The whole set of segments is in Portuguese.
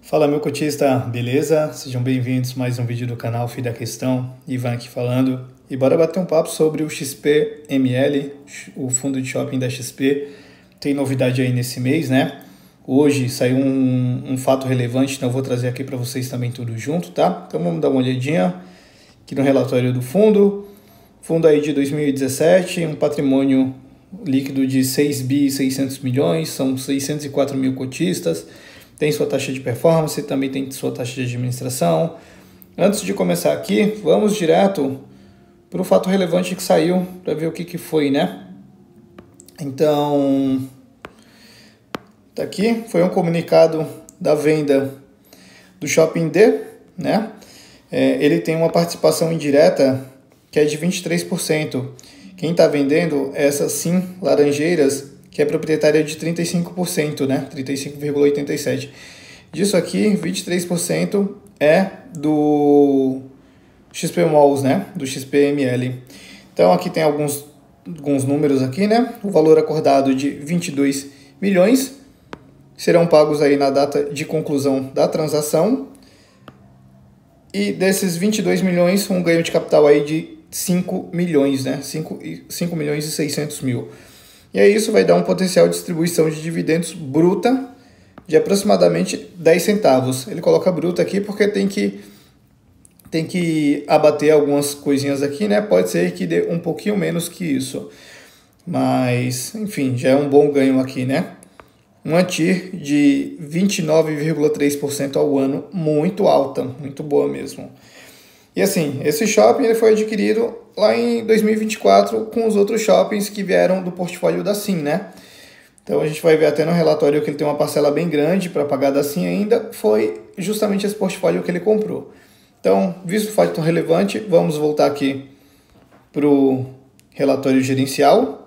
Fala meu cotista, beleza? Sejam bem-vindos a mais um vídeo do canal Fim da Questão, Ivan aqui falando. E bora bater um papo sobre o XPML, o fundo de shopping da XP. Tem novidade aí nesse mês, né? Hoje saiu um fato relevante, então eu vou trazer aqui para vocês também tudo junto, tá? Então vamos dar uma olhadinha aqui no relatório do fundo. Fundo aí de 2017, um patrimônio líquido de 6 bi e 600 milhões, são 604 mil cotistas. Tem sua taxa de performance, também tem sua taxa de administração. Antes de começar aqui, vamos direto para o fato relevante que saiu, para ver o que foi, né? Então, tá aqui, foi um comunicado da venda do Shopping D, né? Ele tem uma participação indireta que é de 23%. Quem está vendendo é essa Sim Laranjeiras, que é proprietária de 35%, né? 35,87%. Disso aqui, 23% é do XP Malls, né? Do XPML. Então aqui tem alguns números aqui, né? O valor acordado de 22 milhões serão pagos aí na data de conclusão da transação. E desses 22 milhões, um ganho de capital aí de 5 milhões, né? 5 milhões e 600 mil. E aí isso vai dar um potencial de distribuição de dividendos bruta de aproximadamente 10 centavos. Ele coloca bruta aqui porque tem que abater algumas coisinhas aqui, né? Pode ser que dê um pouquinho menos que isso. Mas, enfim, já é um bom ganho aqui, né? Uma TIR de 29,3% ao ano, muito alta, muito boa mesmo. E assim, esse shopping ele foi adquirido lá em 2024 com os outros shoppings que vieram do portfólio da Sim, né? Então a gente vai ver até no relatório que ele tem uma parcela bem grande para pagar da Sim ainda, foi justamente esse portfólio que ele comprou. Então, visto o fato relevante, vamos voltar aqui para o relatório gerencial.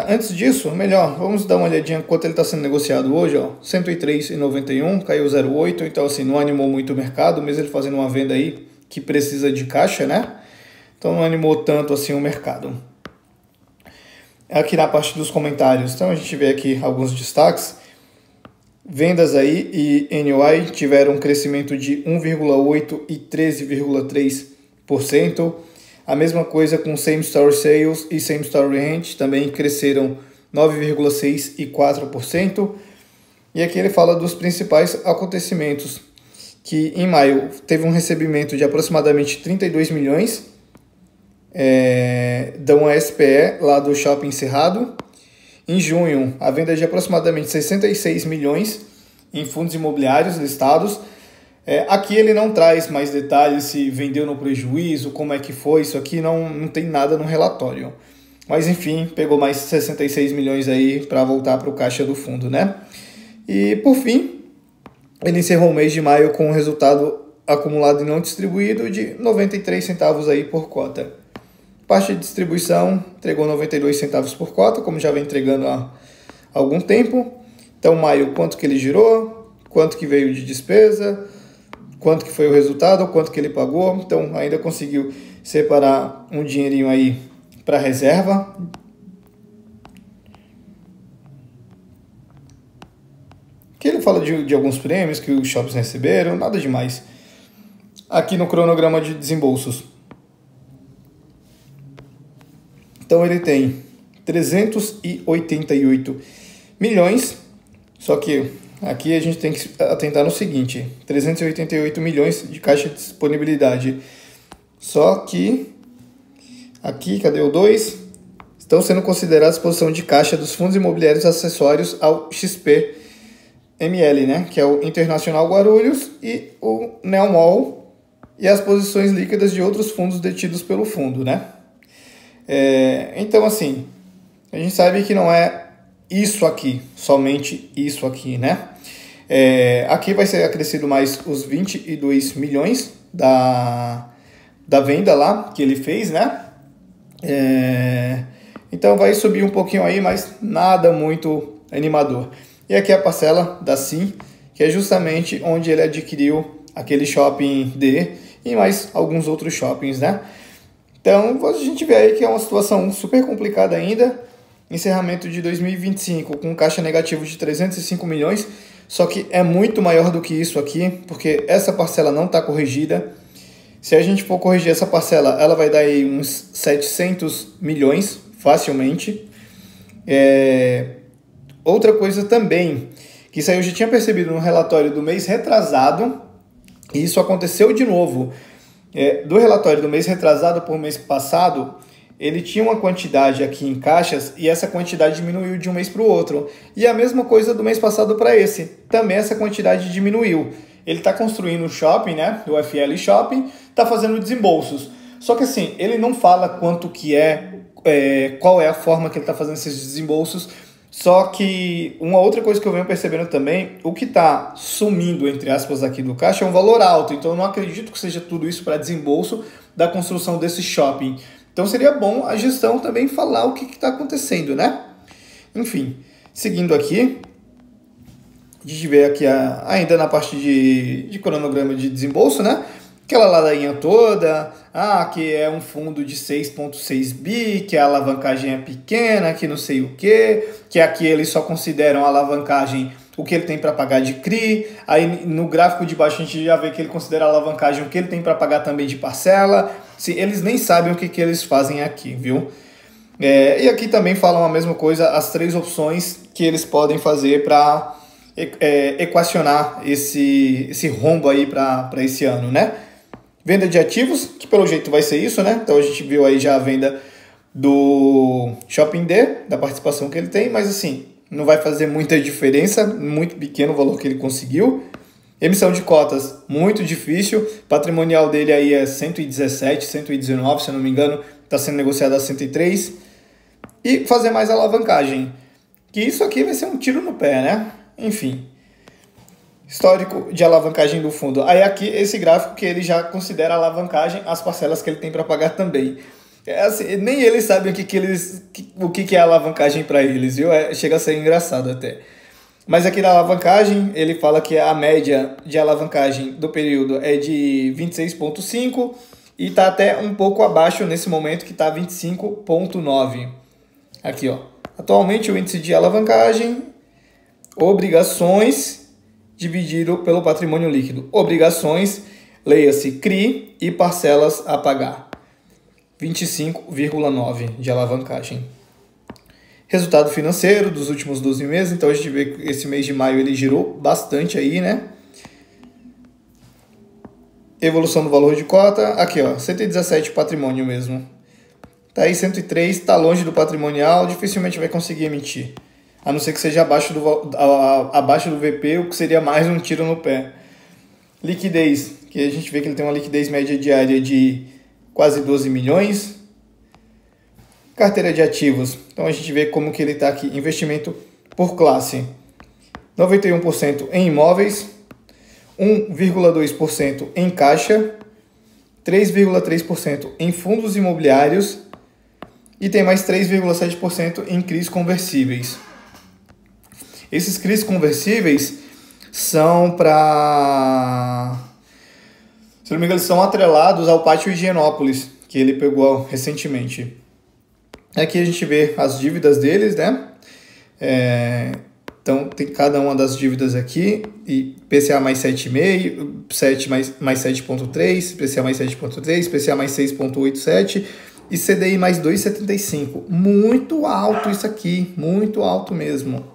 Antes disso, melhor, vamos dar uma olhadinha quanto ele está sendo negociado hoje, ó, 103,91, caiu 0,8, então assim, não animou muito o mercado, mesmo ele fazendo uma venda aí que precisa de caixa, né? Então não animou tanto assim o mercado. Aqui na parte dos comentários, então a gente vê aqui alguns destaques. Vendas aí e NOI tiveram um crescimento de 1,8% e 13,3%. A mesma coisa com Same Store Sales e Same Store Rent, também cresceram 9,6% e 4%. E aqui ele fala dos principais acontecimentos, que em maio teve um recebimento de aproximadamente 32 milhões da uma SPE lá do Shopping Cerrado. Em junho, a venda de aproximadamente 66 milhões em fundos imobiliários listados. Aqui ele não traz mais detalhes se vendeu no prejuízo, como é que foi, isso aqui não tem nada no relatório. Mas enfim, pegou mais 66 milhões aí para voltar para o caixa do fundo, né? E por fim, ele encerrou o mês de maio com um resultado acumulado e não distribuído de 93 centavos aí por cota. Parte de distribuição entregou 92 centavos por cota, como já vem entregando há algum tempo. Então maio, quanto que ele girou, quanto que veio de despesa, quanto que foi o resultado, quanto que ele pagou. Então ainda conseguiu separar um dinheirinho aí para reserva. Aqui ele fala de alguns prêmios que os shoppings receberam, nada demais. Aqui no cronograma de desembolsos. Então ele tem 388 milhões, só que aqui a gente tem que atentar no seguinte, 388 milhões de caixa de disponibilidade. Só que, aqui, cadê o 2? Estão sendo considerados posição de caixa dos fundos imobiliários acessórios ao XPML, né? Que é o Internacional Guarulhos e o Neomall, e as posições líquidas de outros fundos detidos pelo fundo, né? Então, assim, a gente sabe que não é isso aqui, somente isso aqui, né? Aqui vai ser acrescido mais os 22 milhões da venda lá que ele fez, né? Então vai subir um pouquinho aí, mas nada muito animador. E aqui a parcela da Sim, que é justamente onde ele adquiriu aquele shopping D e mais alguns outros shoppings, né? Então, a gente vê aí que é uma situação super complicada ainda. Encerramento de 2025 com caixa negativo de 305 milhões, só que é muito maior do que isso aqui, porque essa parcela não está corrigida. Se a gente for corrigir essa parcela, ela vai dar aí uns 700 milhões, facilmente. Outra coisa também, que isso aí eu já tinha percebido no relatório do mês retrasado, e isso aconteceu de novo. Do relatório do mês retrasado para o mês passado, ele tinha uma quantidade aqui em caixas e essa quantidade diminuiu de um mês para o outro. E a mesma coisa do mês passado para esse, também essa quantidade diminuiu. Ele está construindo o shopping, né, do FL Shopping, está fazendo desembolsos. Só que assim, ele não fala quanto que qual é a forma que ele está fazendo esses desembolsos. Só que uma outra coisa que eu venho percebendo também, o que está sumindo, entre aspas, aqui do caixa é um valor alto. Então eu não acredito que seja tudo isso para desembolso da construção desse shopping. Então seria bom a gestão também falar o que está acontecendo, né? Enfim, seguindo aqui, a gente vê aqui ainda na parte de cronograma de desembolso, né? Aquela ladainha toda, que é um fundo de 6,6 bi, que a alavancagem é pequena, que não sei o que aqui eles só consideram a alavancagem o que ele tem para pagar de CRI, aí no gráfico de baixo a gente já vê que ele considera a alavancagem o que ele tem para pagar também de parcela, eles nem sabem o que eles fazem aqui, viu? E aqui também falam a mesma coisa, as 3 opções que eles podem fazer para equacionar esse rombo aí para esse ano, né? Venda de ativos, que pelo jeito vai ser isso, né? Então a gente viu aí já a venda do Shopping D, da participação que ele tem, mas assim, não vai fazer muita diferença, muito pequeno o valor que ele conseguiu. Emissão de cotas, muito difícil, patrimonial dele aí é 117, 119, se eu não me engano, está sendo negociado a 103. E fazer mais alavancagem, que isso aqui vai ser um tiro no pé, né? Enfim. Histórico de alavancagem do fundo. Aí aqui esse gráfico que ele já considera alavancagem as parcelas que ele tem para pagar também. Assim, nem eles sabem o que é alavancagem para eles, viu? Chega a ser engraçado até. Mas aqui na alavancagem ele fala que a média de alavancagem do período é de 26,5 e está até um pouco abaixo nesse momento que está 25,9. Aqui, ó. Atualmente o índice de alavancagem, obrigações dividido pelo patrimônio líquido. Obrigações, leia-se CRI e parcelas a pagar. 25,9 de alavancagem. Resultado financeiro dos últimos 12 meses. Então a gente vê que esse mês de maio ele girou bastante aí, né? Evolução do valor de cota. Aqui, ó, 117 patrimônio mesmo. Tá aí 103, tá longe do patrimonial, dificilmente vai conseguir emitir. A não ser que seja abaixo do VP, o que seria mais um tiro no pé. Liquidez, que a gente vê que ele tem uma liquidez média diária de quase 12 milhões. Carteira de ativos, então a gente vê como que ele está aqui. Investimento por classe, 91% em imóveis, 1,2% em caixa, 3,3% em fundos imobiliários e tem mais 3,7% em CRIs conversíveis. Esses CRIs conversíveis são para... Se não me engano, eles são atrelados ao Pátio Higienópolis, que ele pegou recentemente. Aqui a gente vê as dívidas deles, né? Então, tem cada uma das dívidas aqui. E PCA mais 7,5, 7 mais 7,3, PCA mais 7,3, PCA mais 6,87 e CDI mais 2,75. Muito alto isso aqui, muito alto mesmo.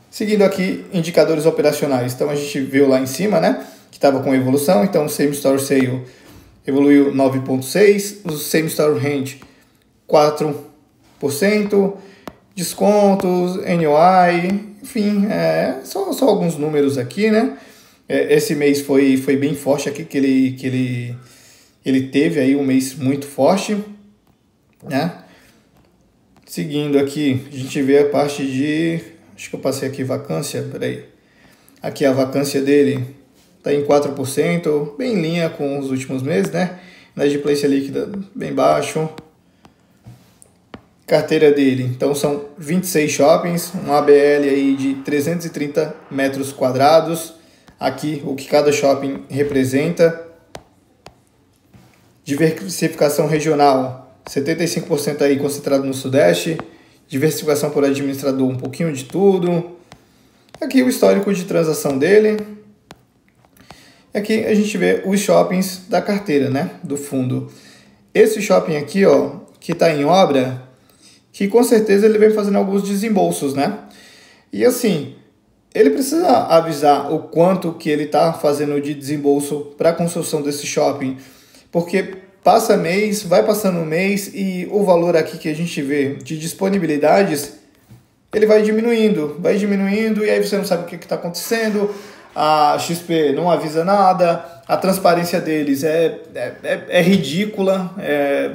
Seguindo aqui, indicadores operacionais. Então, a gente viu lá em cima, né? Que estava com evolução. Então, o Same Store Sale evoluiu 9,6%. O Same Store Rent, 4%. Descontos, NOI, enfim, só alguns números aqui, né? Esse mês foi bem forte aqui, que ele teve aí um mês muito forte, né? Seguindo aqui, a gente vê a parte de... Acho que eu passei aqui vacância, peraí. Aqui a vacância dele está em 4%, bem em linha com os últimos meses, né? Inadimplência líquida bem baixo. Carteira dele, então são 26 shoppings, um ABL aí de 330 metros quadrados. Aqui o que cada shopping representa. diversificação regional, 75% aí concentrado no Sudeste, diversificação por administrador, um pouquinho de tudo. Aqui o histórico de transação dele. Aqui a gente vê os shoppings da carteira, né, do fundo. Esse shopping aqui, ó, que está em obra, que com certeza ele vem fazendo alguns desembolsos, né? E assim, ele precisa avisar o quanto que ele está fazendo de desembolso para a construção desse shopping, porque passa mês, vai passando um mês e o valor aqui que a gente vê de disponibilidades, ele vai diminuindo e aí você não sabe o que está acontecendo. A XP não avisa nada, a transparência deles é ridícula,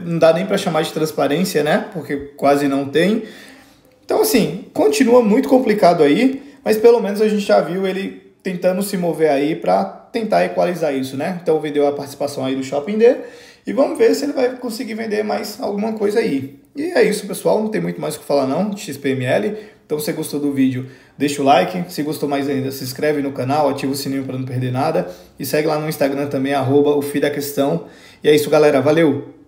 não dá nem para chamar de transparência, né? Porque quase não tem. Então, assim, continua muito complicado aí, mas pelo menos a gente já viu ele tentando se mover aí para tentar equalizar isso, né? Então, vendeu a participação aí do Shopping D e vamos ver se ele vai conseguir vender mais alguma coisa aí. E é isso, pessoal, não tem muito mais o que falar não, de XPML. Então, se você gostou do vídeo, deixa o like. Se gostou mais ainda, se inscreve no canal, ativa o sininho para não perder nada. E segue lá no Instagram também, @o Fi da Questão. E é isso, galera. Valeu!